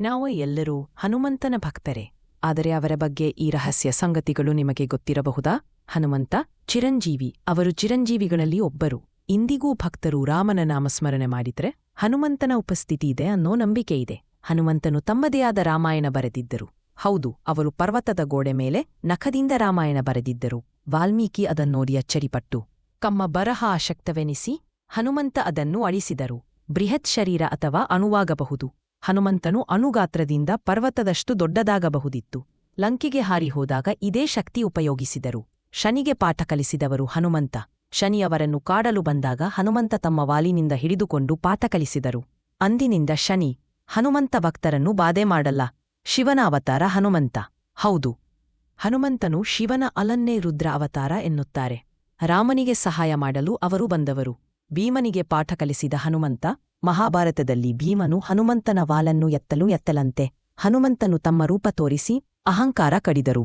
ನಾವು ಎಲ್ಲರೂ ಹನುಮಂತನ ಭಕ್ತರೇ. ಆದರೆ ಅವರ ಬಗ್ಗೆ ಈ ರಹಸ್ಯ ಸಂಗತಿಗಳು ನಿಮಗೆ ಗೊತ್ತಿರಬಹುದಾ? ಹನುಮಂತ ಚಿರಂಜೀವಿ. ಅವರು ಚಿರಂಜೀವಿಗಳಲ್ಲಿ ಒಬ್ಬರು. ಇಂದಿಗೂ ಭಕ್ತರು ರಾಮನ ನಾಮಸ್ಮರಣೆ ಮಾಡಿದ್ರೆ ಹನುಮಂತನ ಉಪಸ್ಥಿತಿ ಇದೆ ಅನ್ನೋ ನಂಬಿಕೆಯಿದೆ. ಹನುಮಂತನು ತಮ್ಮದೇ ಆದ ರಾಮಾಯಣ ಬರೆದಿದ್ದರು. ಹೌದು, ಅವರು ಪರ್ವತದ ಗೋಡೆ ಮೇಲೆ ನಖದಿಂದ ರಾಮಾಯಣ ಬರೆದಿದ್ದರು. ವಾಲ್ಮೀಕಿ ಅದನ್ನೋಡಿ ಅಚ್ಚರಿಪಟ್ಟು ಕಮ್ಮ ಬರಹ ಅಶಕ್ತವೆನಿಸಿ ಹನುಮಂತ ಅದನ್ನು ಅಳಿಸಿದರು. ಬೃಹತ್ ಶರೀರ ಅಥವಾ ಅಣುವಾಗಬಹುದು. ಹನುಮಂತನು ಅಣುಗಾತ್ರದಿಂದ ಪರ್ವತದಷ್ಟು ದೊಡ್ಡದಾಗಬಹುದಿತ್ತು. ಲಂಕೆಗೆ ಹಾರಿ ಹೋದಾಗ ಇದೇ ಶಕ್ತಿ ಉಪಯೋಗಿಸಿದರು. ಶನಿಗೆ ಪಾಠ ಕಲಿಸಿದವರು ಹನುಮಂತ. ಶನಿಯವರನ್ನು ಕಾಡಲು ಬಂದಾಗ ಹನುಮಂತ ತಮ್ಮ ವಾಲಿನಿಂದ ಹಿಡಿದುಕೊಂಡು ಪಾಠ ಕಲಿಸಿದರು. ಅಂದಿನಿಂದ ಶನಿ ಹನುಮಂತ ಭಕ್ತರನ್ನು ಬಾಧೆ ಮಾಡಲ್ಲ. ಶಿವನ ಅವತಾರ ಹನುಮಂತ. ಹೌದು, ಹನುಮಂತನು ಶಿವನ ಅಲನ್ನೇ ರುದ್ರ ಅವತಾರ ಎನ್ನುತ್ತಾರೆ. ರಾಮನಿಗೆ ಸಹಾಯ ಮಾಡಲು ಅವರು ಬಂದವರು. ಭೀಮನಿಗೆ ಪಾಠ ಕಲಿಸಿದ ಹನುಮಂತ. ಮಹಾಭಾರತದಲ್ಲಿ ಭೀಮನು ಹನುಮಂತನ ವಾಲನ್ನು ಎತ್ತಲಂತೆ ಹನುಮಂತನು ತಮ್ಮ ರೂಪ ತೋರಿಸಿ ಅಹಂಕಾರ ಕಡಿದರು.